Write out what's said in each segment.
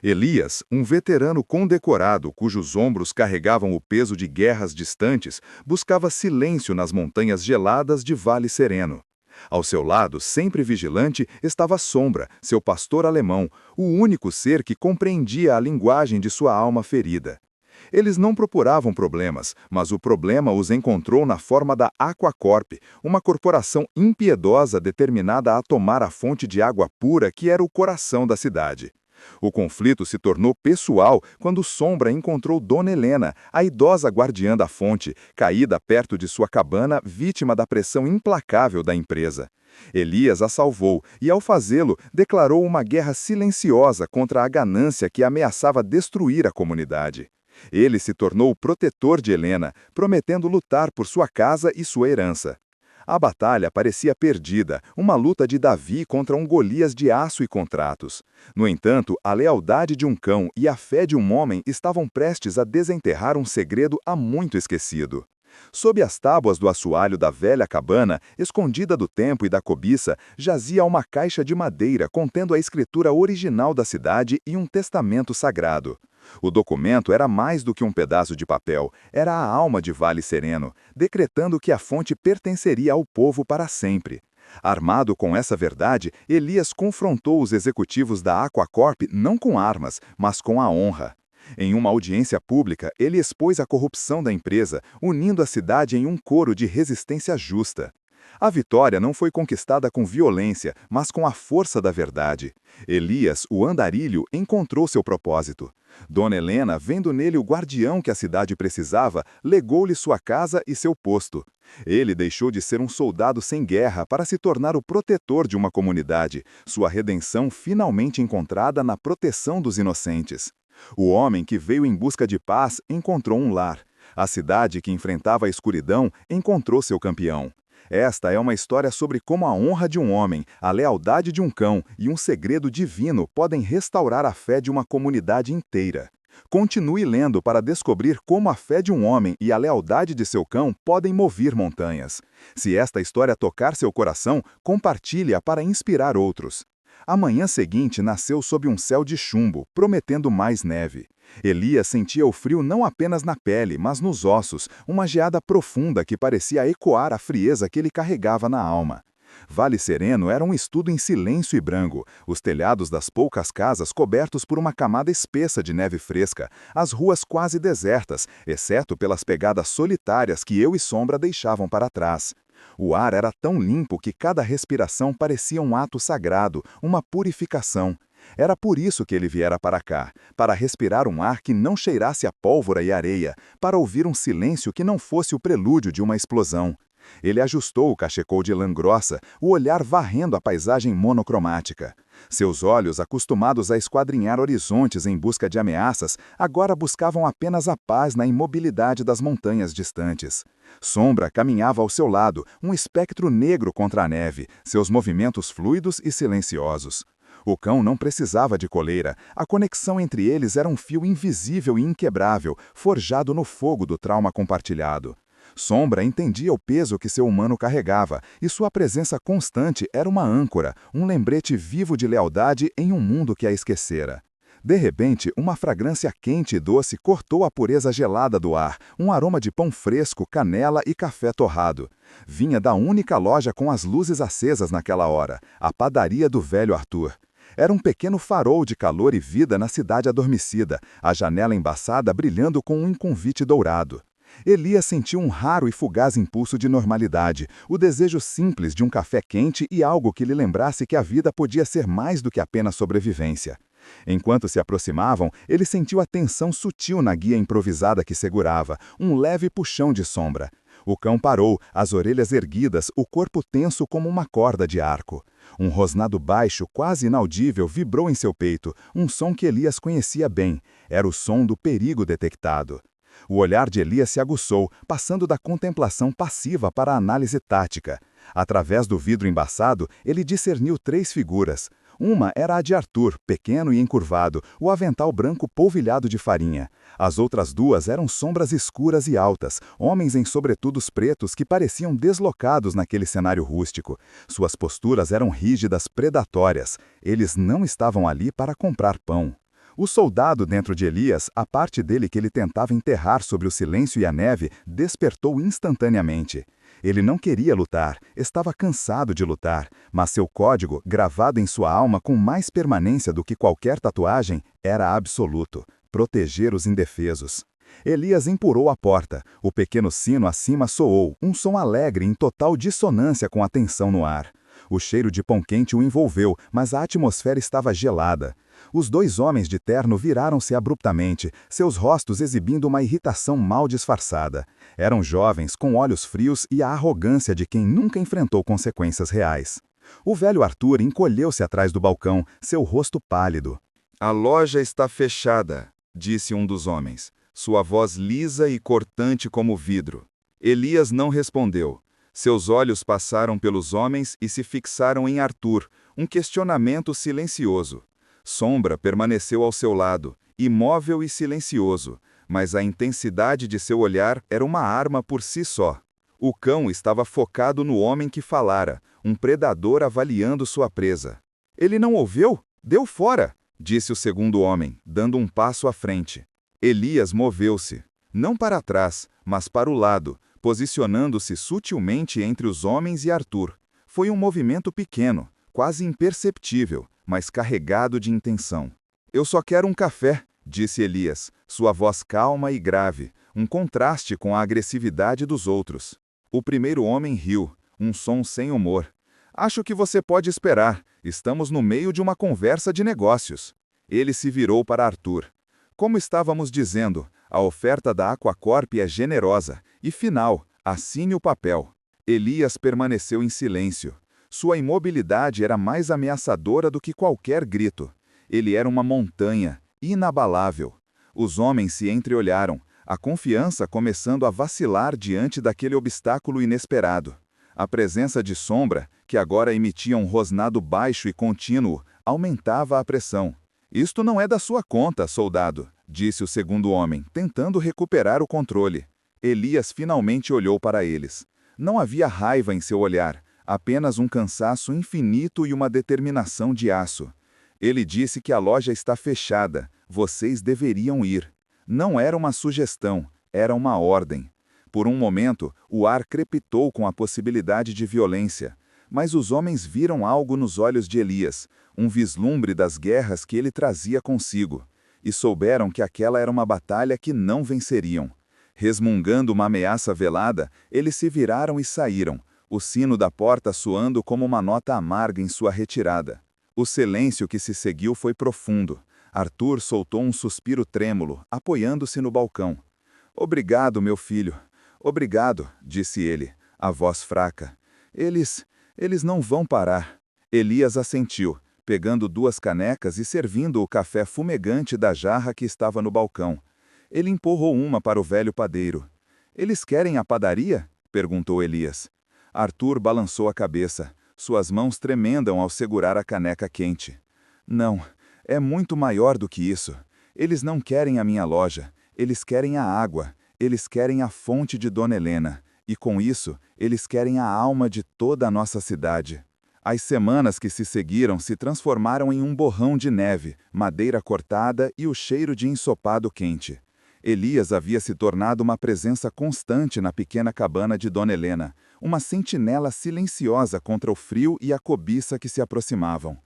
Elias, um veterano condecorado cujos ombros carregavam o peso de guerras distantes, buscava silêncio nas montanhas geladas de Vale Sereno. Ao seu lado, sempre vigilante, estava Sombra, seu pastor alemão, o único ser que compreendia a linguagem de sua alma ferida. Eles não procuravam problemas, mas o problema os encontrou na forma da Aquacorp, uma corporação impiedosa determinada a tomar a fonte de água pura que era o coração da cidade. O conflito se tornou pessoal quando Sombra encontrou Dona Helena, a idosa guardiã da fonte, caída perto de sua cabana, vítima da pressão implacável da empresa. Elias a salvou e, ao fazê-lo, declarou uma guerra silenciosa contra a ganância que ameaçava destruir a comunidade. Ele se tornou o protetor de Helena, prometendo lutar por sua casa e sua herança. A batalha parecia perdida, uma luta de Davi contra um Golias de aço e contratos. No entanto, a lealdade de um cão e a fé de um homem estavam prestes a desenterrar um segredo há muito esquecido. Sob as tábuas do assoalho da velha cabana, escondida do tempo e da cobiça, jazia uma caixa de madeira contendo a escritura original da cidade e um testamento sagrado. O documento era mais do que um pedaço de papel, era a alma de Vale Sereno, decretando que a fonte pertenceria ao povo para sempre. Armado com essa verdade, Elias confrontou os executivos da Aquacorp não com armas, mas com a honra. Em uma audiência pública, ele expôs a corrupção da empresa, unindo a cidade em um coro de resistência justa. A vitória não foi conquistada com violência, mas com a força da verdade. Elias, o andarilho, encontrou seu propósito. Dona Helena, vendo nele o guardião que a cidade precisava, legou-lhe sua casa e seu posto. Ele deixou de ser um soldado sem guerra para se tornar o protetor de uma comunidade, sua redenção finalmente encontrada na proteção dos inocentes. O homem que veio em busca de paz encontrou um lar. A cidade que enfrentava a escuridão encontrou seu campeão. Esta é uma história sobre como a honra de um homem, a lealdade de um cão e um segredo divino podem restaurar a fé de uma comunidade inteira. Continue lendo para descobrir como a fé de um homem e a lealdade de seu cão podem mover montanhas. Se esta história tocar seu coração, compartilhe-a para inspirar outros. A manhã seguinte nasceu sob um céu de chumbo, prometendo mais neve. Elias sentia o frio não apenas na pele, mas nos ossos, uma geada profunda que parecia ecoar a frieza que ele carregava na alma. Vale Sereno era um estudo em silêncio e branco, os telhados das poucas casas cobertos por uma camada espessa de neve fresca, as ruas quase desertas, exceto pelas pegadas solitárias que eu e Sombra deixavam para trás. O ar era tão limpo que cada respiração parecia um ato sagrado, uma purificação. Era por isso que ele viera para cá, para respirar um ar que não cheirasse a pólvora e areia, para ouvir um silêncio que não fosse o prelúdio de uma explosão. Ele ajustou o cachecol de lã grossa, o olhar varrendo a paisagem monocromática. Seus olhos, acostumados a esquadrinhar horizontes em busca de ameaças, agora buscavam apenas a paz na imobilidade das montanhas distantes. Sombra caminhava ao seu lado, um espectro negro contra a neve, seus movimentos fluidos e silenciosos. O cão não precisava de coleira, a conexão entre eles era um fio invisível e inquebrável, forjado no fogo do trauma compartilhado. Sombra entendia o peso que seu humano carregava, e sua presença constante era uma âncora, um lembrete vivo de lealdade em um mundo que a esquecera. De repente, uma fragrância quente e doce cortou a pureza gelada do ar, um aroma de pão fresco, canela e café torrado. Vinha da única loja com as luzes acesas naquela hora, a padaria do velho Arthur. Era um pequeno farol de calor e vida na cidade adormecida, a janela embaçada brilhando com um convite dourado. Elias sentiu um raro e fugaz impulso de normalidade, o desejo simples de um café quente e algo que lhe lembrasse que a vida podia ser mais do que apenas sobrevivência. Enquanto se aproximavam, ele sentiu a tensão sutil na guia improvisada que segurava, um leve puxão de Sombra. O cão parou, as orelhas erguidas, o corpo tenso como uma corda de arco. Um rosnado baixo, quase inaudível, vibrou em seu peito, um som que Elias conhecia bem. Era o som do perigo detectado. O olhar de Elias se aguçou, passando da contemplação passiva para a análise tática. Através do vidro embaçado, ele discerniu 3 figuras. Uma era a de Arthur, pequeno e encurvado, o avental branco polvilhado de farinha. As outras 2 eram sombras escuras e altas, homens em sobretudos pretos que pareciam deslocados naquele cenário rústico. Suas posturas eram rígidas, predatórias. Eles não estavam ali para comprar pão. O soldado dentro de Elias, a parte dele que ele tentava enterrar sobre o silêncio e a neve, despertou instantaneamente. Ele não queria lutar, estava cansado de lutar, mas seu código, gravado em sua alma com mais permanência do que qualquer tatuagem, era absoluto: proteger os indefesos. Elias empurrou a porta. O pequeno sino acima soou, um som alegre em total dissonância com a tensão no ar. O cheiro de pão quente o envolveu, mas a atmosfera estava gelada. Os dois homens de terno viraram-se abruptamente, seus rostos exibindo uma irritação mal disfarçada. Eram jovens, com olhos frios e a arrogância de quem nunca enfrentou consequências reais. O velho Arthur encolheu-se atrás do balcão, seu rosto pálido. "A loja está fechada", disse um dos homens, sua voz lisa e cortante como vidro. Elias não respondeu. Seus olhos passaram pelos homens e se fixaram em Arthur, um questionamento silencioso. Sombra permaneceu ao seu lado, imóvel e silencioso, mas a intensidade de seu olhar era uma arma por si só. O cão estava focado no homem que falara, um predador avaliando sua presa. "Ele não ouviu? Deu fora", disse o segundo homem, dando um passo à frente. Elias moveu-se, não para trás, mas para o lado, posicionando-se sutilmente entre os homens e Arthur. Foi um movimento pequeno, quase imperceptível, mas carregado de intenção. "Eu só quero um café", disse Elias, sua voz calma e grave, um contraste com a agressividade dos outros. O primeiro homem riu, um som sem humor. "Acho que você pode esperar, estamos no meio de uma conversa de negócios." Ele se virou para Arthur. "Como estávamos dizendo, a oferta da Aquacorp é generosa, e final, assine o papel." Elias permaneceu em silêncio. Sua imobilidade era mais ameaçadora do que qualquer grito. Ele era uma montanha, inabalável. Os homens se entreolharam, a confiança começando a vacilar diante daquele obstáculo inesperado. A presença de Sombra, que agora emitia um rosnado baixo e contínuo, aumentava a pressão. "Isto não é da sua conta, soldado", disse o segundo homem, tentando recuperar o controle. Elias finalmente olhou para eles. Não havia raiva em seu olhar, apenas um cansaço infinito e uma determinação de aço. Ele disse que a loja está fechada, vocês deveriam ir. Não era uma sugestão, era uma ordem. Por um momento, o ar crepitou com a possibilidade de violência, mas os homens viram algo nos olhos de Elias, um vislumbre das guerras que ele trazia consigo, e souberam que aquela era uma batalha que não venceriam. Resmungando uma ameaça velada, eles se viraram e saíram, o sino da porta soando como uma nota amarga em sua retirada. O silêncio que se seguiu foi profundo. Arthur soltou um suspiro trêmulo, apoiando-se no balcão. "Obrigado, meu filho. Obrigado", disse ele, a voz fraca. Eles não vão parar." Elias assentiu, pegando 2 canecas e servindo o café fumegante da jarra que estava no balcão. Ele empurrou uma para o velho padeiro. "Eles querem a padaria?" perguntou Elias. Arthur balançou a cabeça, suas mãos tremendam ao segurar a caneca quente. "Não, é muito maior do que isso. Eles não querem a minha loja, eles querem a água, eles querem a fonte de Dona Helena, e com isso, eles querem a alma de toda a nossa cidade." As semanas que se seguiram se transformaram em um borrão de neve, madeira cortada e o cheiro de ensopado quente. Elias havia se tornado uma presença constante na pequena cabana de Dona Helena, uma sentinela silenciosa contra o frio e a cobiça que se aproximavam.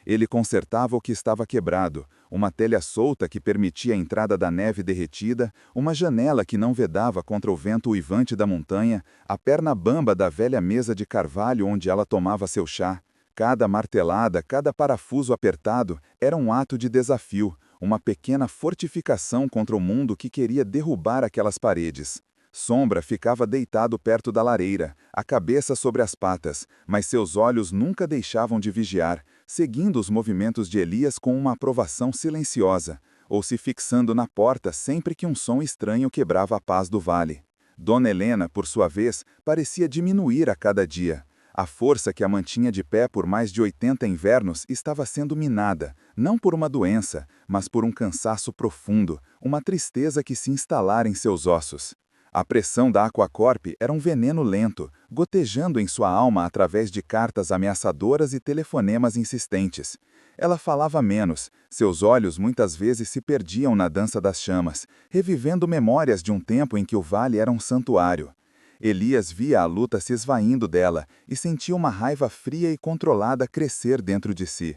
Ele consertava o que estava quebrado, uma telha solta que permitia a entrada da neve derretida, uma janela que não vedava contra o vento uivante da montanha, a perna bamba da velha mesa de carvalho onde ela tomava seu chá. Cada martelada, cada parafuso apertado era um ato de desafio, uma pequena fortificação contra o mundo que queria derrubar aquelas paredes. Sombra ficava deitado perto da lareira, a cabeça sobre as patas, mas seus olhos nunca deixavam de vigiar, seguindo os movimentos de Elias com uma aprovação silenciosa, ou se fixando na porta sempre que um som estranho quebrava a paz do vale. Dona Helena, por sua vez, parecia diminuir a cada dia. A força que a mantinha de pé por mais de 80 invernos estava sendo minada, não por uma doença, mas por um cansaço profundo, uma tristeza que se instalara em seus ossos. A pressão da Aquacorp era um veneno lento, gotejando em sua alma através de cartas ameaçadoras e telefonemas insistentes. Ela falava menos, seus olhos muitas vezes se perdiam na dança das chamas, revivendo memórias de um tempo em que o vale era um santuário. Elias via a luta se esvaindo dela e sentia uma raiva fria e controlada crescer dentro de si.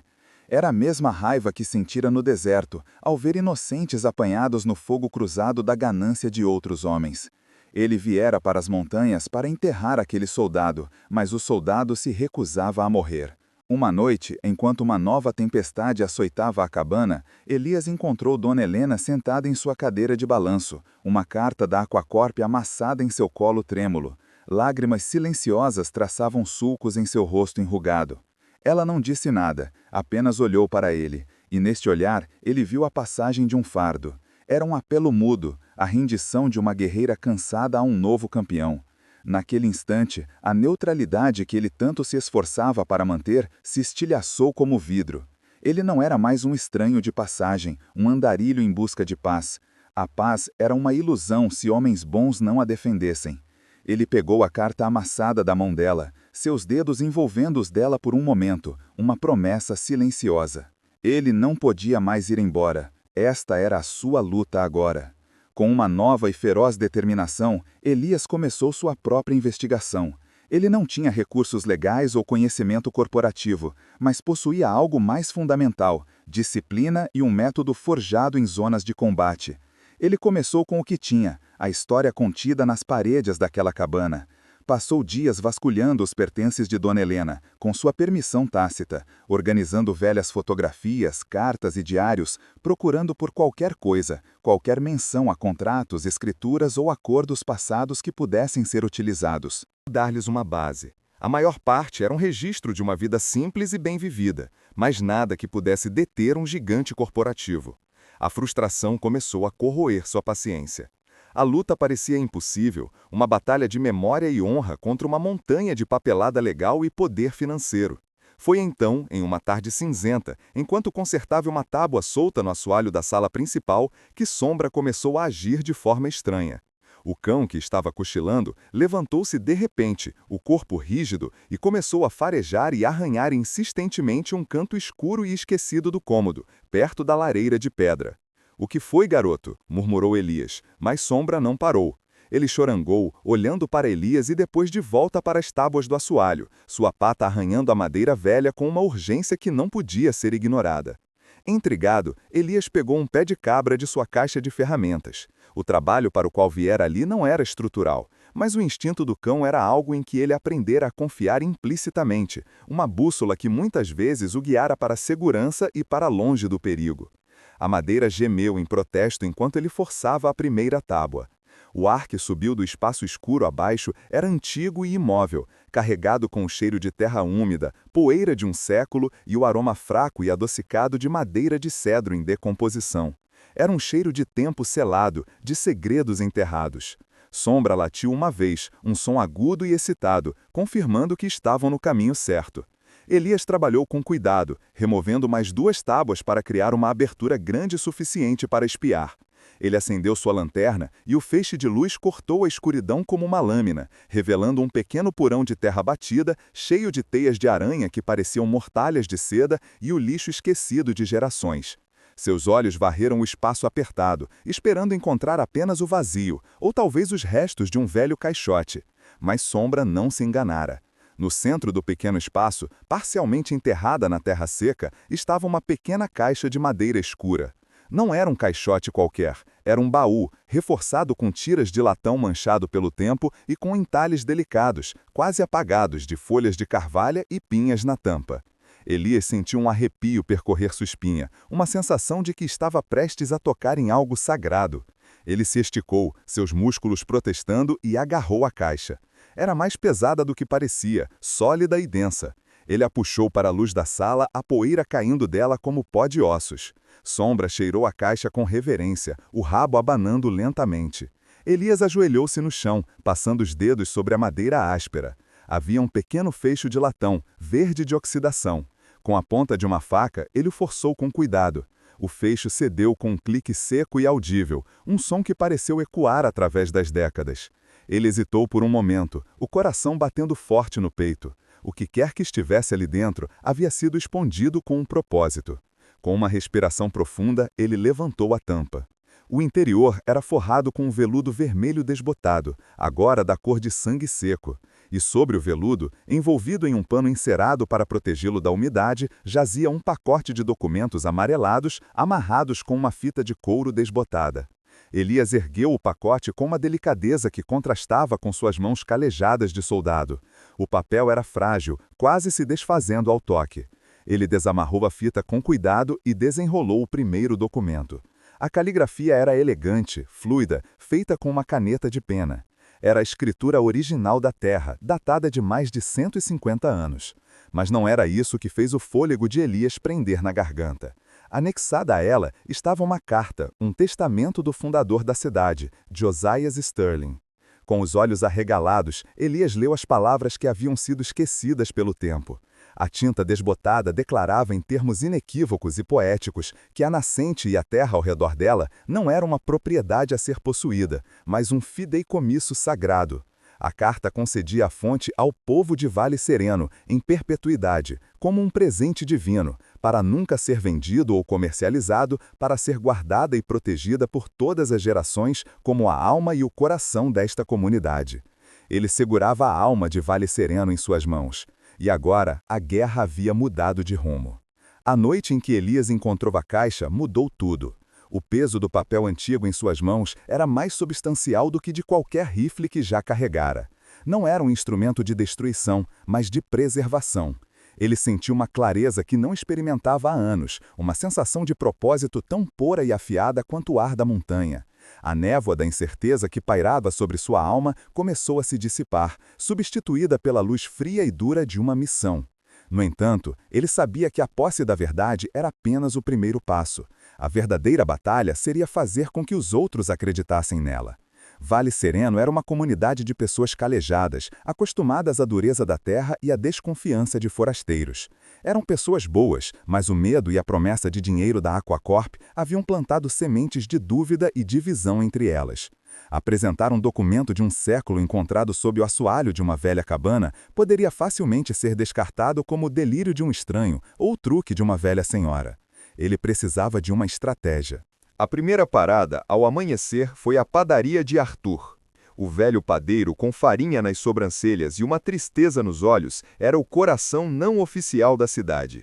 Era a mesma raiva que sentira no deserto, ao ver inocentes apanhados no fogo cruzado da ganância de outros homens. Ele viera para as montanhas para enterrar aquele soldado, mas o soldado se recusava a morrer. Uma noite, enquanto uma nova tempestade açoitava a cabana, Elias encontrou Dona Helena sentada em sua cadeira de balanço, uma carta da Aquacorp amassada em seu colo trêmulo. Lágrimas silenciosas traçavam sulcos em seu rosto enrugado. Ela não disse nada, apenas olhou para ele, e neste olhar ele viu a passagem de um fardo. Era um apelo mudo, a rendição de uma guerreira cansada a um novo campeão. Naquele instante, a neutralidade que ele tanto se esforçava para manter se estilhaçou como vidro. Ele não era mais um estranho de passagem, um andarilho em busca de paz. A paz era uma ilusão se homens bons não a defendessem. Ele pegou a carta amassada da mão dela, seus dedos envolvendo os dela por um momento, uma promessa silenciosa. Ele não podia mais ir embora. Esta era a sua luta agora. Com uma nova e feroz determinação, Elias começou sua própria investigação. Ele não tinha recursos legais ou conhecimento corporativo, mas possuía algo mais fundamental: disciplina e um método forjado em zonas de combate. Ele começou com o que tinha, a história contida nas paredes daquela cabana. Passou dias vasculhando os pertences de Dona Helena, com sua permissão tácita, organizando velhas fotografias, cartas e diários, procurando por qualquer coisa, qualquer menção a contratos, escrituras ou acordos passados que pudessem ser utilizados. Dar-lhes uma base. A maior parte era um registro de uma vida simples e bem vivida, mas nada que pudesse deter um gigante corporativo. A frustração começou a corroer sua paciência. A luta parecia impossível, uma batalha de memória e honra contra uma montanha de papelada legal e poder financeiro. Foi então, em uma tarde cinzenta, enquanto consertava uma tábua solta no assoalho da sala principal, que Sombra começou a agir de forma estranha. O cão, que estava cochilando, levantou-se de repente, o corpo rígido, e começou a farejar e arranhar insistentemente um canto escuro e esquecido do cômodo, perto da lareira de pedra. "O que foi, garoto?" murmurou Elias, mas Sombra não parou. Ele chorangou, olhando para Elias e depois de volta para as tábuas do assoalho, sua pata arranhando a madeira velha com uma urgência que não podia ser ignorada. Intrigado, Elias pegou um pé de cabra de sua caixa de ferramentas. O trabalho para o qual viera ali não era estrutural, mas o instinto do cão era algo em que ele aprendera a confiar implicitamente, uma bússola que muitas vezes o guiara para a segurança e para longe do perigo. A madeira gemeu em protesto enquanto ele forçava a primeira tábua. O ar que subiu do espaço escuro abaixo era antigo e imóvel, carregado com o cheiro de terra úmida, poeira de um século e o aroma fraco e adocicado de madeira de cedro em decomposição. Era um cheiro de tempo selado, de segredos enterrados. Sombra latiu uma vez, um som agudo e excitado, confirmando que estavam no caminho certo. Elias trabalhou com cuidado, removendo mais 2 tábuas para criar uma abertura grande o suficiente para espiar. Ele acendeu sua lanterna e o feixe de luz cortou a escuridão como uma lâmina, revelando um pequeno porão de terra batida, cheio de teias de aranha que pareciam mortalhas de seda e o lixo esquecido de gerações. Seus olhos varreram o espaço apertado, esperando encontrar apenas o vazio, ou talvez os restos de um velho caixote. Mas Sombra não se enganara. No centro do pequeno espaço, parcialmente enterrada na terra seca, estava uma pequena caixa de madeira escura. Não era um caixote qualquer, era um baú, reforçado com tiras de latão manchado pelo tempo e com entalhes delicados, quase apagados, de folhas de carvalha e pinhas na tampa. Elias sentiu um arrepio percorrer sua espinha, uma sensação de que estava prestes a tocar em algo sagrado. Ele se esticou, seus músculos protestando, e agarrou a caixa. Era mais pesada do que parecia, sólida e densa. Ele a puxou para a luz da sala, a poeira caindo dela como pó de ossos. Sombra cheirou a caixa com reverência, o rabo abanando lentamente. Elias ajoelhou-se no chão, passando os dedos sobre a madeira áspera. Havia um pequeno feixe de latão, verde de oxidação. Com a ponta de uma faca, ele o forçou com cuidado. O feixe cedeu com um clique seco e audível, um som que pareceu ecoar através das décadas. Ele hesitou por um momento, o coração batendo forte no peito. O que quer que estivesse ali dentro havia sido escondido com um propósito. Com uma respiração profunda, ele levantou a tampa. O interior era forrado com um veludo vermelho desbotado, agora da cor de sangue seco. E sobre o veludo, envolvido em um pano encerado para protegê-lo da umidade, jazia um pacote de documentos amarelados, amarrados com uma fita de couro desbotada. Elias ergueu o pacote com uma delicadeza que contrastava com suas mãos calejadas de soldado. O papel era frágil, quase se desfazendo ao toque. Ele desamarrou a fita com cuidado e desenrolou o primeiro documento. A caligrafia era elegante, fluida, feita com uma caneta de pena. Era a escritura original da Terra, datada de mais de 150 anos. Mas não era isso que fez o fôlego de Elias prender na garganta. Anexada a ela estava uma carta, um testamento do fundador da cidade, Josias Sterling. Com os olhos arregalados, Elias leu as palavras que haviam sido esquecidas pelo tempo. A tinta desbotada declarava em termos inequívocos e poéticos que a nascente e a terra ao redor dela não era uma propriedade a ser possuída, mas um fideicomisso sagrado. A carta concedia a fonte ao povo de Vale Sereno, em perpetuidade, como um presente divino, para nunca ser vendido ou comercializado, para ser guardada e protegida por todas as gerações como a alma e o coração desta comunidade. Ele segurava a alma de Vale Sereno em suas mãos. E agora, a guerra havia mudado de rumo. A noite em que Elias encontrou a caixa mudou tudo. O peso do papel antigo em suas mãos era mais substancial do que de qualquer rifle que já carregara. Não era um instrumento de destruição, mas de preservação. Ele sentiu uma clareza que não experimentava há anos, uma sensação de propósito tão pura e afiada quanto o ar da montanha. A névoa da incerteza que pairava sobre sua alma começou a se dissipar, substituída pela luz fria e dura de uma missão. No entanto, ele sabia que a posse da verdade era apenas o primeiro passo. A verdadeira batalha seria fazer com que os outros acreditassem nela. Vale Sereno era uma comunidade de pessoas calejadas, acostumadas à dureza da terra e à desconfiança de forasteiros. Eram pessoas boas, mas o medo e a promessa de dinheiro da Aquacorp haviam plantado sementes de dúvida e divisão entre elas. Apresentar um documento de um século encontrado sob o assoalho de uma velha cabana poderia facilmente ser descartado como o delírio de um estranho ou o truque de uma velha senhora. Ele precisava de uma estratégia. A primeira parada, ao amanhecer, foi a padaria de Arthur. O velho padeiro, com farinha nas sobrancelhas e uma tristeza nos olhos, era o coração não oficial da cidade.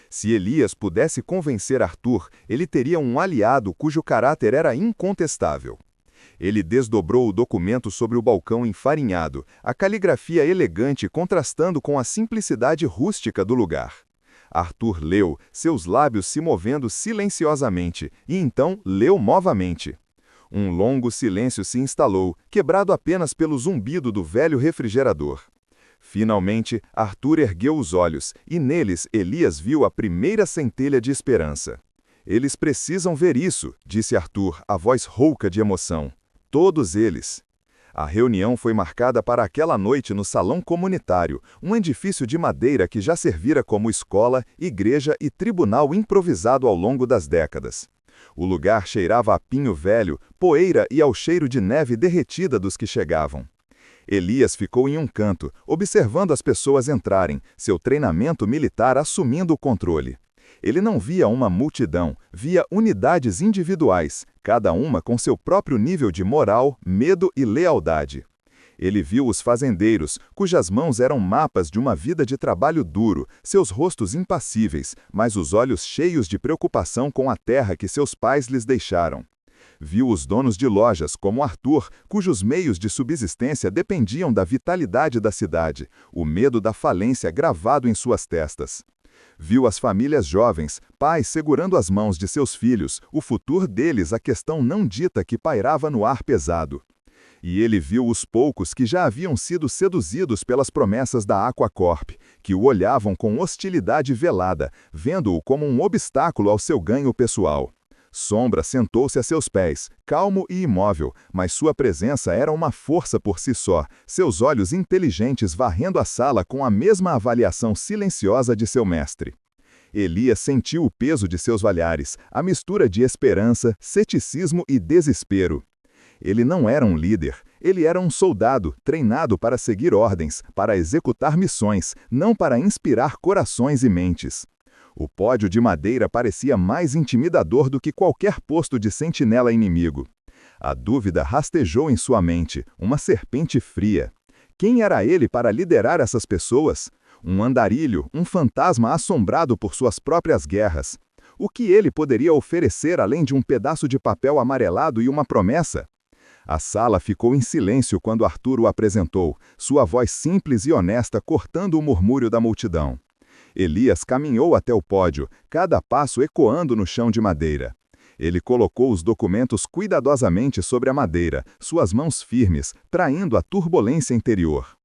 Se Elias pudesse convencer Arthur, ele teria um aliado cujo caráter era incontestável. Ele desdobrou o documento sobre o balcão enfarinhado, a caligrafia elegante contrastando com a simplicidade rústica do lugar. Arthur leu, seus lábios se movendo silenciosamente, e então leu novamente. Um longo silêncio se instalou, quebrado apenas pelo zumbido do velho refrigerador. Finalmente, Arthur ergueu os olhos, e neles Elias viu a primeira centelha de esperança. "Eles precisam ver isso", disse Arthur, a voz rouca de emoção. "Todos eles." A reunião foi marcada para aquela noite no salão comunitário, um edifício de madeira que já servira como escola, igreja e tribunal improvisado ao longo das décadas. O lugar cheirava a pinho velho, poeira e ao cheiro de neve derretida dos que chegavam. Elias ficou em um canto, observando as pessoas entrarem, seu treinamento militar assumindo o controle. Ele não via uma multidão, via unidades individuais, cada uma com seu próprio nível de moral, medo e lealdade. Ele viu os fazendeiros, cujas mãos eram mapas de uma vida de trabalho duro, seus rostos impassíveis, mas os olhos cheios de preocupação com a terra que seus pais lhes deixaram. Viu os donos de lojas, como Arthur, cujos meios de subsistência dependiam da vitalidade da cidade, o medo da falência gravado em suas testas. Viu as famílias jovens, pais segurando as mãos de seus filhos, o futuro deles a questão não dita que pairava no ar pesado. E ele viu os poucos que já haviam sido seduzidos pelas promessas da Aquacorp, que o olhavam com hostilidade velada, vendo-o como um obstáculo ao seu ganho pessoal. Sombra sentou-se a seus pés, calmo e imóvel, mas sua presença era uma força por si só, seus olhos inteligentes varrendo a sala com a mesma avaliação silenciosa de seu mestre. Elias sentiu o peso de seus olhares, a mistura de esperança, ceticismo e desespero. Ele não era um líder, Ele era um soldado, treinado para seguir ordens, para executar missões, não para inspirar corações e mentes. O pódio de madeira parecia mais intimidador do que qualquer posto de sentinela inimigo. A dúvida rastejou em sua mente, uma serpente fria. Quem era ele para liderar essas pessoas? Um andarilho, um fantasma assombrado por suas próprias guerras. O que ele poderia oferecer além de um pedaço de papel amarelado e uma promessa? A sala ficou em silêncio quando Arthur o apresentou, sua voz simples e honesta cortando o murmúrio da multidão. Elias caminhou até o pódio, cada passo ecoando no chão de madeira. Ele colocou os documentos cuidadosamente sobre a madeira, suas mãos firmes, traindo a turbulência interior.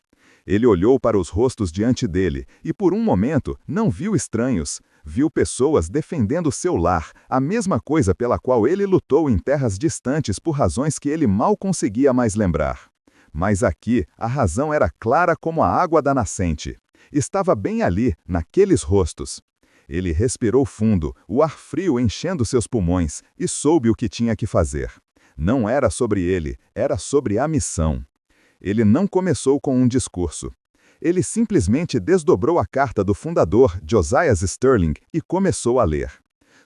Ele olhou para os rostos diante dele e, por um momento, não viu estranhos. Viu pessoas defendendo seu lar, a mesma coisa pela qual ele lutou em terras distantes por razões que ele mal conseguia mais lembrar. Mas aqui, a razão era clara como a água da nascente. Estava bem ali, naqueles rostos. Ele respirou fundo, o ar frio enchendo seus pulmões, e soube o que tinha que fazer. Não era sobre ele, era sobre a missão. Ele não começou com um discurso. Ele simplesmente desdobrou a carta do fundador, Josiah Sterling, e começou a ler.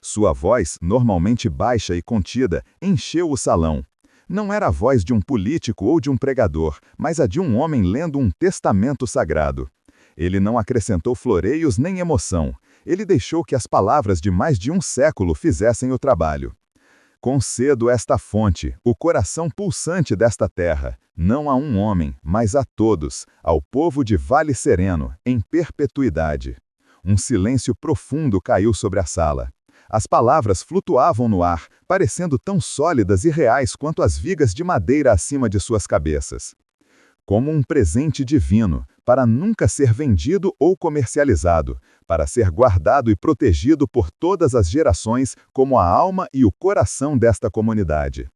Sua voz, normalmente baixa e contida, encheu o salão. Não era a voz de um político ou de um pregador, mas a de um homem lendo um testamento sagrado. Ele não acrescentou floreios nem emoção. Ele deixou que as palavras de mais de um século fizessem o trabalho. Concedo esta fonte, o coração pulsante desta terra, não a um homem, mas a todos, ao povo de Vale Sereno, em perpetuidade. Um silêncio profundo caiu sobre a sala. As palavras flutuavam no ar, parecendo tão sólidas e reais quanto as vigas de madeira acima de suas cabeças. Como um presente divino, para nunca ser vendido ou comercializado, para ser guardado e protegido por todas as gerações como a alma e o coração desta comunidade.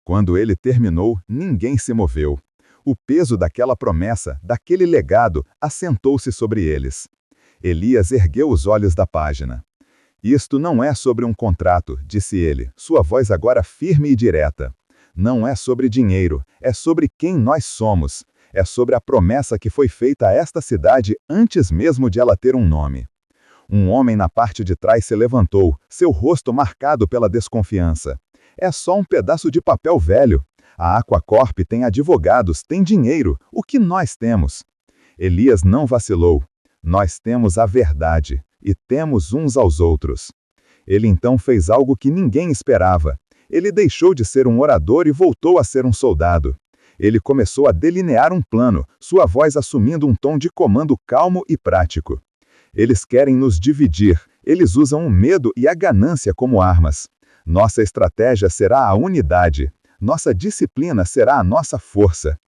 Quando ele terminou, ninguém se moveu. O peso daquela promessa, daquele legado, assentou-se sobre eles. Elias ergueu os olhos da página. Isto não é sobre um contrato, disse ele, sua voz agora firme e direta. Não é sobre dinheiro, é sobre quem nós somos. É sobre a promessa que foi feita a esta cidade antes mesmo de ela ter um nome. Um homem na parte de trás se levantou, seu rosto marcado pela desconfiança. É só um pedaço de papel velho. A Aquacorp tem advogados, tem dinheiro. O que nós temos? Elias não vacilou. Nós temos a verdade, e temos uns aos outros. Ele então fez algo que ninguém esperava. Ele deixou de ser um orador e voltou a ser um soldado. Ele começou a delinear um plano, sua voz assumindo um tom de comando calmo e prático. Eles querem nos dividir, eles usam o medo e a ganância como armas. Nossa estratégia será a unidade. Nossa disciplina será a nossa força.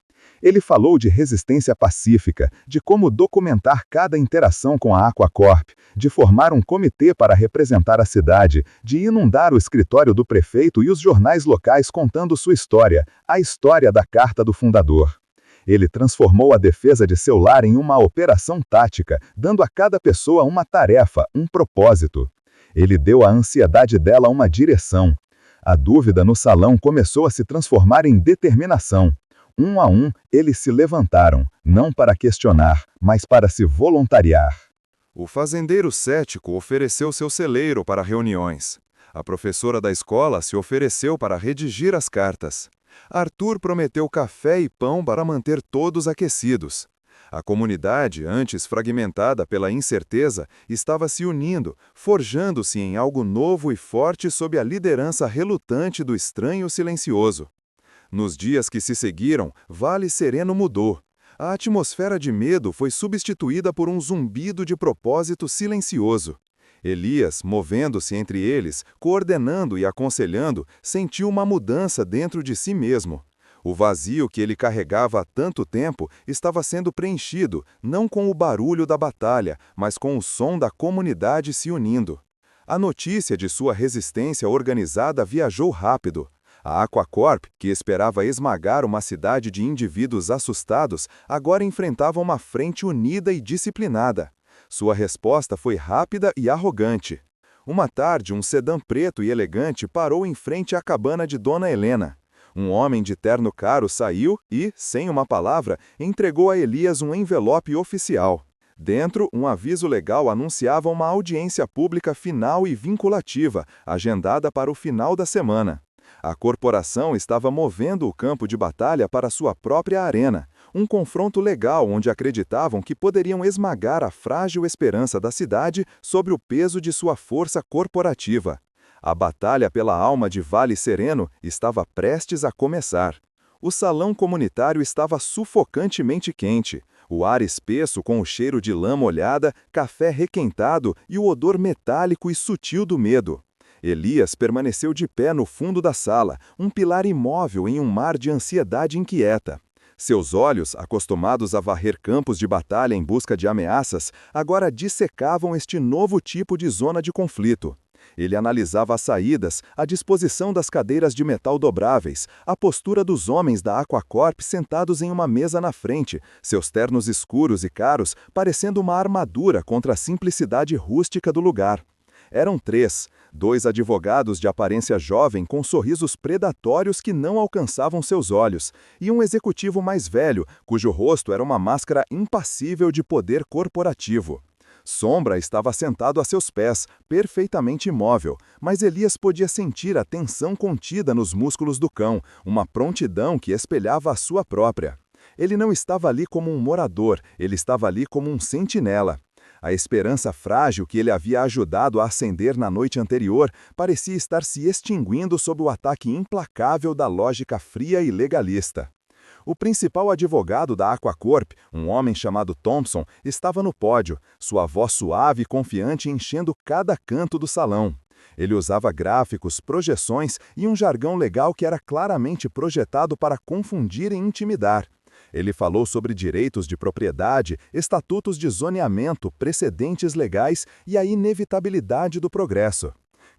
Ele falou de resistência pacífica, de como documentar cada interação com a Aquacorp, de formar um comitê para representar a cidade, de inundar o escritório do prefeito e os jornais locais contando sua história, a história da carta do fundador. Ele transformou a defesa de seu lar em uma operação tática, dando a cada pessoa uma tarefa, um propósito. Ele deu à ansiedade dela uma direção. A dúvida no salão começou a se transformar em determinação. Um a um, eles se levantaram, não para questionar, mas para se voluntariar. O fazendeiro cético ofereceu seu celeiro para reuniões. A professora da escola se ofereceu para redigir as cartas. Arthur prometeu café e pão para manter todos aquecidos. A comunidade, antes fragmentada pela incerteza, estava se unindo, forjando-se em algo novo e forte sob a liderança relutante do estranho silencioso. Nos dias que se seguiram, Vale Sereno mudou. A atmosfera de medo foi substituída por um zumbido de propósito silencioso. Elias, movendo-se entre eles, coordenando e aconselhando, sentiu uma mudança dentro de si mesmo. O vazio que ele carregava há tanto tempo estava sendo preenchido, não com o barulho da batalha, mas com o som da comunidade se unindo. A notícia de sua resistência organizada viajou rápido. A Aquacorp, que esperava esmagar uma cidade de indivíduos assustados, agora enfrentava uma frente unida e disciplinada. Sua resposta foi rápida e arrogante. Uma tarde, um sedã preto e elegante parou em frente à cabana de Dona Helena. Um homem de terno caro saiu e, sem uma palavra, entregou a Elias um envelope oficial. Dentro, um aviso legal anunciava uma audiência pública final e vinculativa, agendada para o final da semana. A corporação estava movendo o campo de batalha para sua própria arena, um confronto legal onde acreditavam que poderiam esmagar a frágil esperança da cidade sobre o peso de sua força corporativa. A batalha pela alma de Vale Sereno estava prestes a começar. O salão comunitário estava sufocantemente quente. O ar espesso com o cheiro de lã molhada, café requentado e o odor metálico e sutil do medo. Elias permaneceu de pé no fundo da sala, um pilar imóvel em um mar de ansiedade inquieta. Seus olhos, acostumados a varrer campos de batalha em busca de ameaças, agora dissecavam este novo tipo de zona de conflito. Ele analisava as saídas, a disposição das cadeiras de metal dobráveis, a postura dos homens da Aquacorp sentados em uma mesa na frente, seus ternos escuros e caros parecendo uma armadura contra a simplicidade rústica do lugar. Eram dois advogados de aparência jovem com sorrisos predatórios que não alcançavam seus olhos, e um executivo mais velho, cujo rosto era uma máscara impassível de poder corporativo. Sombra estava sentado a seus pés, perfeitamente imóvel, mas Elias podia sentir a tensão contida nos músculos do cão, uma prontidão que espelhava a sua própria. Ele não estava ali como um morador, ele estava ali como um sentinela. A esperança frágil que ele havia ajudado a acender na noite anterior parecia estar se extinguindo sob o ataque implacável da lógica fria e legalista. O principal advogado da Aquacorp, um homem chamado Thompson, estava no pódio, sua voz suave e confiante enchendo cada canto do salão. Ele usava gráficos, projeções e um jargão legal que era claramente projetado para confundir e intimidar. Ele falou sobre direitos de propriedade, estatutos de zoneamento, precedentes legais e a inevitabilidade do progresso.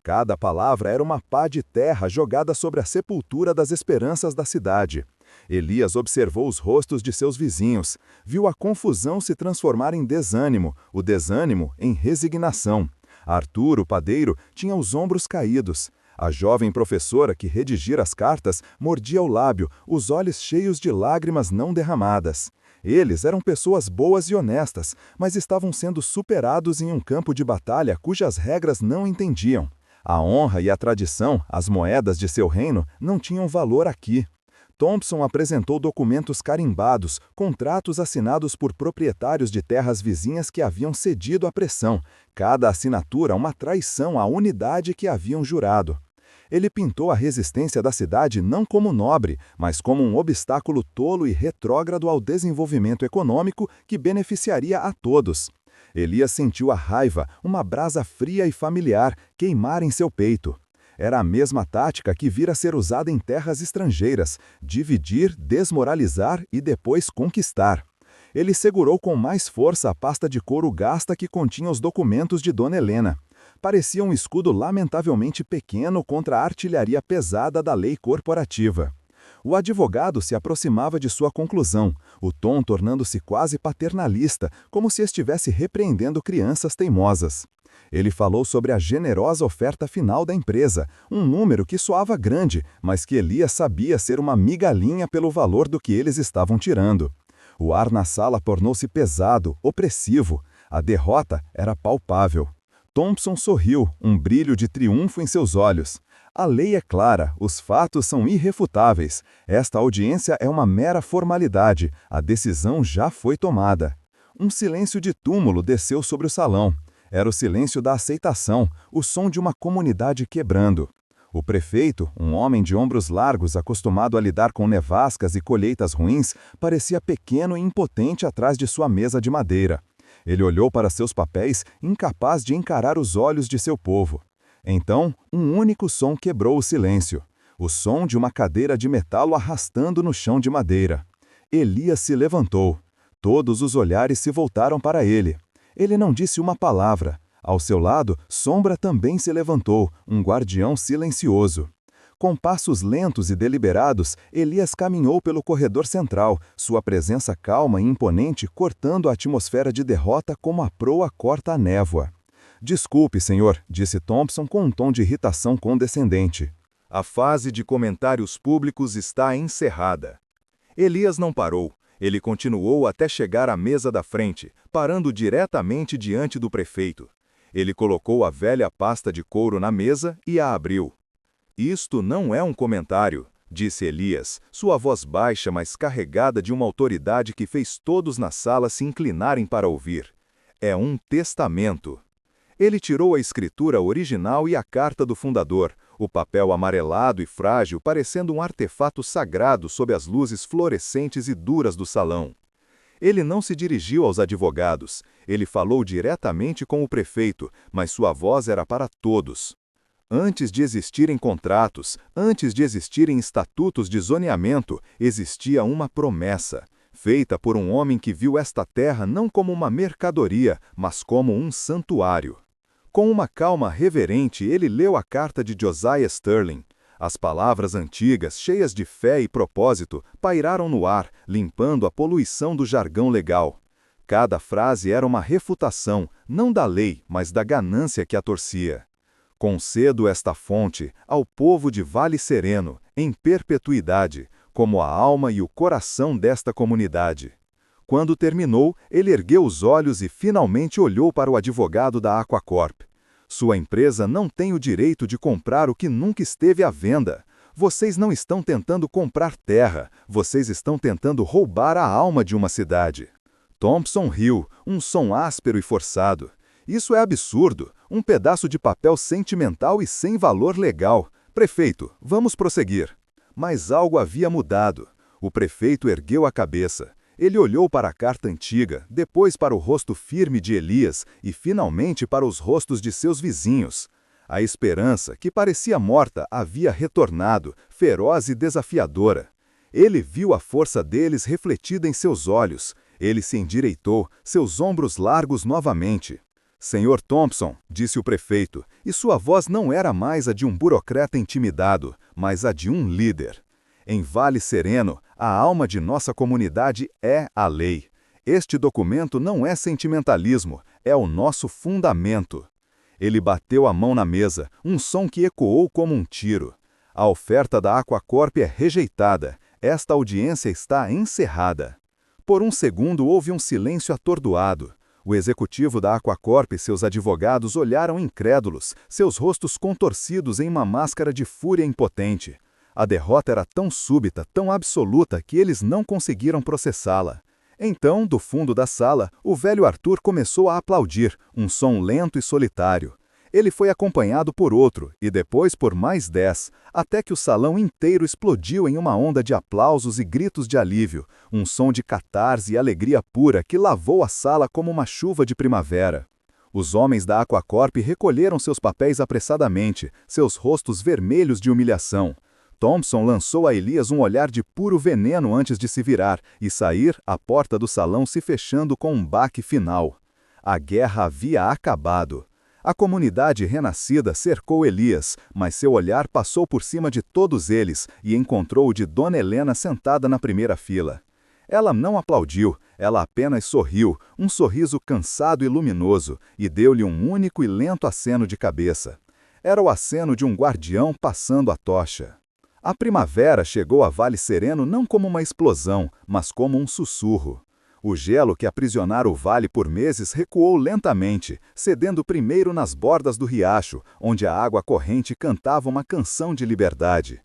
Cada palavra era uma pá de terra jogada sobre a sepultura das esperanças da cidade. Elias observou os rostos de seus vizinhos, viu a confusão se transformar em desânimo, o desânimo em resignação. Arthur, o padeiro, tinha os ombros caídos. A jovem professora que redigira as cartas mordia o lábio, os olhos cheios de lágrimas não derramadas. Eles eram pessoas boas e honestas, mas estavam sendo superados em um campo de batalha cujas regras não entendiam. A honra e a tradição, as moedas de seu reino, não tinham valor aqui. Thompson apresentou documentos carimbados, contratos assinados por proprietários de terras vizinhas que haviam cedido à pressão, cada assinatura uma traição à unidade que haviam jurado. Ele pintou a resistência da cidade não como nobre, mas como um obstáculo tolo e retrógrado ao desenvolvimento econômico que beneficiaria a todos. Elias sentiu a raiva, uma brasa fria e familiar, queimar em seu peito. Era a mesma tática que vira ser usada em terras estrangeiras, dividir, desmoralizar e depois conquistar. Ele segurou com mais força a pasta de couro gasta que continha os documentos de Dona Helena. Parecia um escudo lamentavelmente pequeno contra a artilharia pesada da lei corporativa. O advogado se aproximava de sua conclusão, o tom tornando-se quase paternalista, como se estivesse repreendendo crianças teimosas. Ele falou sobre a generosa oferta final da empresa, um número que soava grande, mas que Elias sabia ser uma migalhinha pelo valor do que eles estavam tirando. O ar na sala tornou-se pesado, opressivo. A derrota era palpável. Thompson sorriu, um brilho de triunfo em seus olhos. A lei é clara, os fatos são irrefutáveis. Esta audiência é uma mera formalidade, a decisão já foi tomada. Um silêncio de túmulo desceu sobre o salão. Era o silêncio da aceitação, o som de uma comunidade quebrando. O prefeito, um homem de ombros largos acostumado a lidar com nevascas e colheitas ruins, parecia pequeno e impotente atrás de sua mesa de madeira. Ele olhou para seus papéis, incapaz de encarar os olhos de seu povo. Então, um único som quebrou o silêncio. O som de uma cadeira de metal arrastando no chão de madeira. Elias se levantou. Todos os olhares se voltaram para ele. Ele não disse uma palavra. Ao seu lado, Sombra também se levantou, um guardião silencioso. Com passos lentos e deliberados, Elias caminhou pelo corredor central, sua presença calma e imponente cortando a atmosfera de derrota como a proa corta a névoa. "Desculpe, senhor", disse Thompson com um tom de irritação condescendente. A fase de comentários públicos está encerrada. Elias não parou. Ele continuou até chegar à mesa da frente, parando diretamente diante do prefeito. Ele colocou a velha pasta de couro na mesa e a abriu. Isto não é um comentário, disse Elias, sua voz baixa, mas carregada de uma autoridade que fez todos na sala se inclinarem para ouvir. É um testamento. Ele tirou a escritura original e a carta do fundador, o papel amarelado e frágil parecendo um artefato sagrado sob as luzes fluorescentes e duras do salão. Ele não se dirigiu aos advogados, ele falou diretamente com o prefeito, mas sua voz era para todos. Antes de existirem contratos, antes de existirem estatutos de zoneamento, existia uma promessa, feita por um homem que viu esta terra não como uma mercadoria, mas como um santuário. Com uma calma reverente, ele leu a carta de Josiah Sterling. As palavras antigas, cheias de fé e propósito, pairaram no ar, limpando a poluição do jargão legal. Cada frase era uma refutação, não da lei, mas da ganância que a torcia. Concedo esta fonte ao povo de Vale Sereno, em perpetuidade, como a alma e o coração desta comunidade. Quando terminou, ele ergueu os olhos e finalmente olhou para o advogado da Aquacorp. Sua empresa não tem o direito de comprar o que nunca esteve à venda. Vocês não estão tentando comprar terra, vocês estão tentando roubar a alma de uma cidade. Thompson riu, um som áspero e forçado. Isso é absurdo, um pedaço de papel sentimental e sem valor legal. Prefeito, vamos prosseguir. Mas algo havia mudado. O prefeito ergueu a cabeça. Ele olhou para a carta antiga, depois para o rosto firme de Elias e finalmente para os rostos de seus vizinhos. A esperança, que parecia morta, havia retornado, feroz e desafiadora. Ele viu a força deles refletida em seus olhos. Ele se endireitou, seus ombros largos novamente. Senhor Thompson, disse o prefeito, e sua voz não era mais a de um burocrata intimidado, mas a de um líder. Em Vale Sereno, a alma de nossa comunidade é a lei. Este documento não é sentimentalismo, é o nosso fundamento. Ele bateu a mão na mesa, um som que ecoou como um tiro. A oferta da Aquacorp é rejeitada. Esta audiência está encerrada. Por um segundo houve um silêncio atordoado. O executivo da Aquacorp e seus advogados olharam incrédulos, seus rostos contorcidos em uma máscara de fúria impotente. A derrota era tão súbita, tão absoluta, que eles não conseguiram processá-la. Então, do fundo da sala, o velho Arthur começou a aplaudir, um som lento e solitário. Ele foi acompanhado por outro, e depois por mais 10, até que o salão inteiro explodiu em uma onda de aplausos e gritos de alívio, um som de catarse e alegria pura que lavou a sala como uma chuva de primavera. Os homens da Aquacorp recolheram seus papéis apressadamente, seus rostos vermelhos de humilhação. Thompson lançou a Elias um olhar de puro veneno antes de se virar e sair, a porta do salão se fechando com um baque final. A guerra havia acabado. A comunidade renascida cercou Elias, mas seu olhar passou por cima de todos eles e encontrou o de Dona Helena sentada na primeira fila. Ela não aplaudiu, ela apenas sorriu, um sorriso cansado e luminoso, e deu-lhe um único e lento aceno de cabeça. Era o aceno de um guardião passando a tocha. A primavera chegou a Vale Sereno não como uma explosão, mas como um sussurro. O gelo que aprisionara o vale por meses recuou lentamente, cedendo primeiro nas bordas do riacho, onde a água corrente cantava uma canção de liberdade.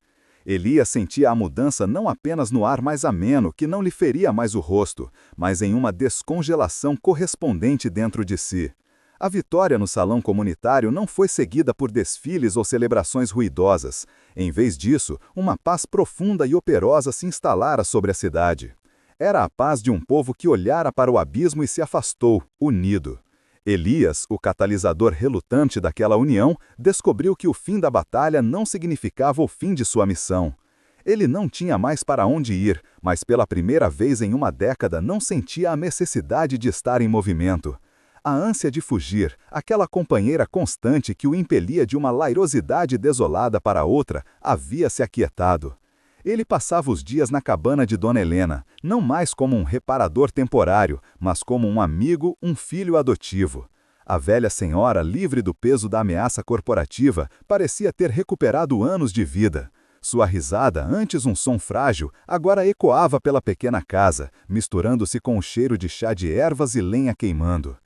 Elias sentia a mudança não apenas no ar mais ameno, que não lhe feria mais o rosto, mas em uma descongelação correspondente dentro de si. A vitória no salão comunitário não foi seguida por desfiles ou celebrações ruidosas. Em vez disso, uma paz profunda e operosa se instalara sobre a cidade. Era a paz de um povo que olhara para o abismo e se afastou, unido. Elias, o catalisador relutante daquela união, descobriu que o fim da batalha não significava o fim de sua missão. Ele não tinha mais para onde ir, mas pela primeira vez em uma década não sentia a necessidade de estar em movimento. A ânsia de fugir, aquela companheira constante que o impelia de uma lairosidade desolada para outra, havia se aquietado. Ele passava os dias na cabana de Dona Helena, não mais como um reparador temporário, mas como um amigo, um filho adotivo. A velha senhora, livre do peso da ameaça corporativa, parecia ter recuperado anos de vida. Sua risada, antes um som frágil, agora ecoava pela pequena casa, misturando-se com o cheiro de chá de ervas e lenha queimando.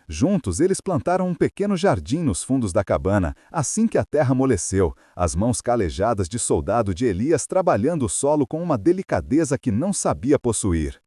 Juntos, eles plantaram um pequeno jardim nos fundos da cabana, assim que a terra amoleceu, as mãos calejadas de soldado de Elias trabalhando o solo com uma delicadeza que não sabia possuir.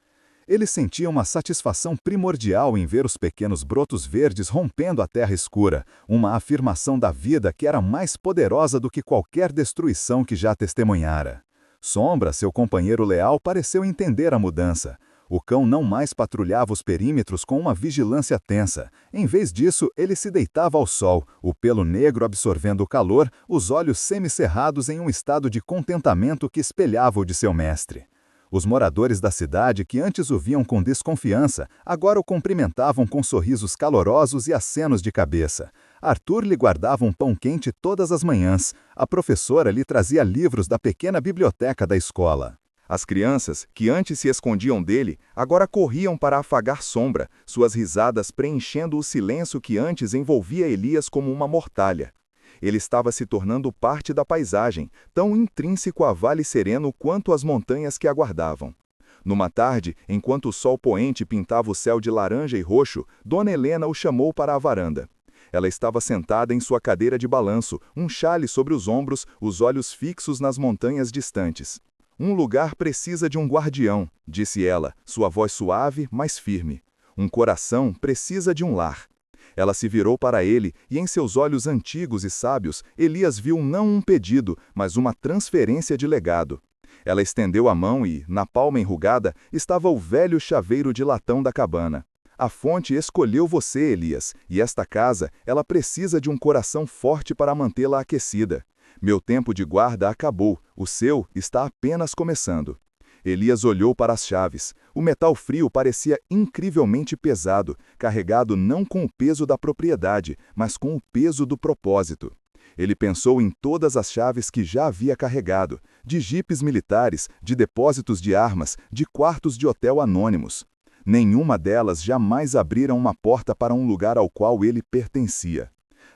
Ele sentia uma satisfação primordial em ver os pequenos brotos verdes rompendo a terra escura, uma afirmação da vida que era mais poderosa do que qualquer destruição que já testemunhara. Sombra, seu companheiro leal, pareceu entender a mudança. O cão não mais patrulhava os perímetros com uma vigilância tensa. Em vez disso, ele se deitava ao sol, o pelo negro absorvendo o calor, os olhos semicerrados em um estado de contentamento que espelhava o de seu mestre. Os moradores da cidade, que antes o viam com desconfiança, agora o cumprimentavam com sorrisos calorosos e acenos de cabeça. Arthur lhe guardava um pão quente todas as manhãs. A professora lhe trazia livros da pequena biblioteca da escola. As crianças, que antes se escondiam dele, agora corriam para afagar Sombra, suas risadas preenchendo o silêncio que antes envolvia Elias como uma mortalha. Ele estava se tornando parte da paisagem, tão intrínseco a Vale Sereno quanto as montanhas que aguardavam. Numa tarde, enquanto o sol poente pintava o céu de laranja e roxo, Dona Helena o chamou para a varanda. Ela estava sentada em sua cadeira de balanço, um xale sobre os ombros, os olhos fixos nas montanhas distantes. Um lugar precisa de um guardião, disse ela, sua voz suave, mas firme. Um coração precisa de um lar. Ela se virou para ele e em seus olhos antigos e sábios, Elias viu não um pedido, mas uma transferência de legado. Ela estendeu a mão e, na palma enrugada, estava o velho chaveiro de latão da cabana. A fonte escolheu você, Elias, e esta casa, ela precisa de um coração forte para mantê-la aquecida. Meu tempo de guarda acabou, o seu está apenas começando. Elias olhou para as chaves. O metal frio parecia incrivelmente pesado, carregado não com o peso da propriedade, mas com o peso do propósito. Ele pensou em todas as chaves que já havia carregado, de jipes militares, de depósitos de armas, de quartos de hotel anônimos. Nenhuma delas jamais abriram uma porta para um lugar ao qual ele pertencia.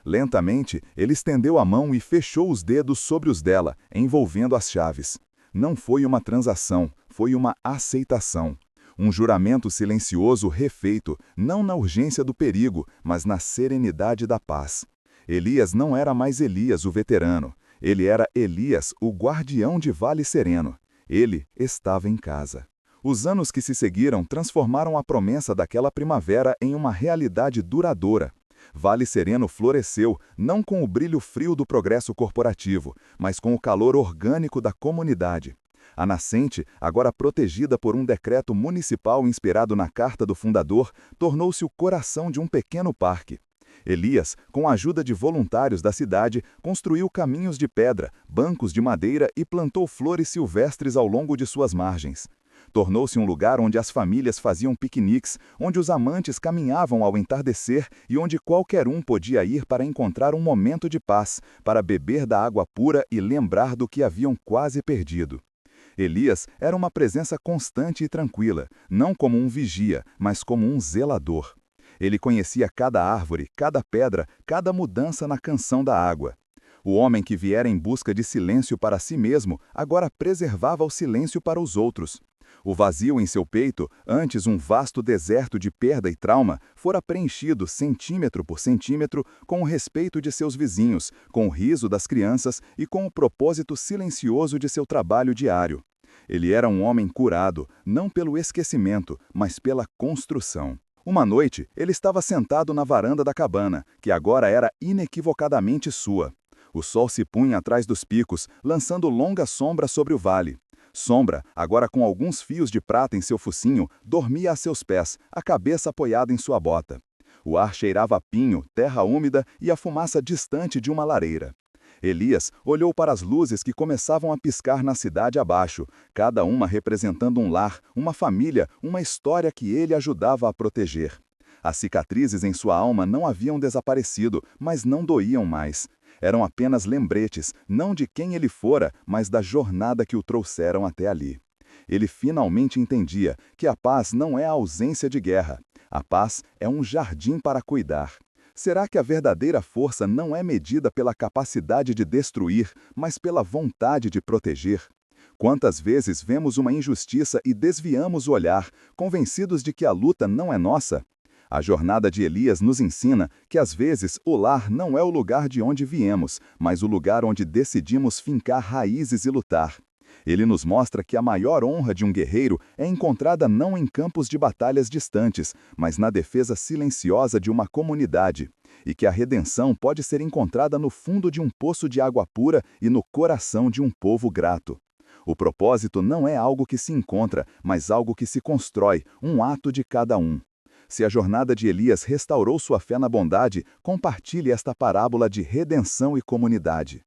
Lentamente, ele estendeu a mão e fechou os dedos sobre os dela, envolvendo as chaves. Não foi uma transação, foi uma aceitação. Um juramento silencioso refeito, não na urgência do perigo, mas na serenidade da paz. Elias não era mais Elias, o veterano. Ele era Elias, o guardião de Vale Sereno. Ele estava em casa. Os anos que se seguiram transformaram a promessa daquela primavera em uma realidade duradoura. Vale Sereno floresceu, não com o brilho frio do progresso corporativo, mas com o calor orgânico da comunidade. A nascente, agora protegida por um decreto municipal inspirado na carta do fundador, tornou-se o coração de um pequeno parque. Elias, com a ajuda de voluntários da cidade, construiu caminhos de pedra, bancos de madeira e plantou flores silvestres ao longo de suas margens. Tornou-se um lugar onde as famílias faziam piqueniques, onde os amantes caminhavam ao entardecer e onde qualquer um podia ir para encontrar um momento de paz, para beber da água pura e lembrar do que haviam quase perdido. Elias era uma presença constante e tranquila, não como um vigia, mas como um zelador. Ele conhecia cada árvore, cada pedra, cada mudança na canção da água. O homem que viera em busca de silêncio para si mesmo, agora preservava o silêncio para os outros. O vazio em seu peito, antes um vasto deserto de perda e trauma, fora preenchido centímetro por centímetro com o respeito de seus vizinhos, com o riso das crianças e com o propósito silencioso de seu trabalho diário. Ele era um homem curado, não pelo esquecimento, mas pela construção. Uma noite, ele estava sentado na varanda da cabana, que agora era inequivocadamente sua. O sol se punha atrás dos picos, lançando longa sombra sobre o vale. Sombra, agora com alguns fios de prata em seu focinho, dormia a seus pés, a cabeça apoiada em sua bota. O ar cheirava a pinho, terra úmida e a fumaça distante de uma lareira. Elias olhou para as luzes que começavam a piscar na cidade abaixo, cada uma representando um lar, uma família, uma história que ele ajudava a proteger. As cicatrizes em sua alma não haviam desaparecido, mas não doíam mais. Eram apenas lembretes, não de quem ele fora, mas da jornada que o trouxeram até ali. Ele finalmente entendia que a paz não é a ausência de guerra. A paz é um jardim para cuidar. Será que a verdadeira força não é medida pela capacidade de destruir, mas pela vontade de proteger? Quantas vezes vemos uma injustiça e desviamos o olhar, convencidos de que a luta não é nossa? A jornada de Elias nos ensina que, às vezes, o lar não é o lugar de onde viemos, mas o lugar onde decidimos fincar raízes e lutar. Ele nos mostra que a maior honra de um guerreiro é encontrada não em campos de batalhas distantes, mas na defesa silenciosa de uma comunidade, e que a redenção pode ser encontrada no fundo de um poço de água pura e no coração de um povo grato. O propósito não é algo que se encontra, mas algo que se constrói, um ato de cada um. Se a jornada de Elias restaurou sua fé na bondade, compartilhe esta parábola de redenção e comunidade.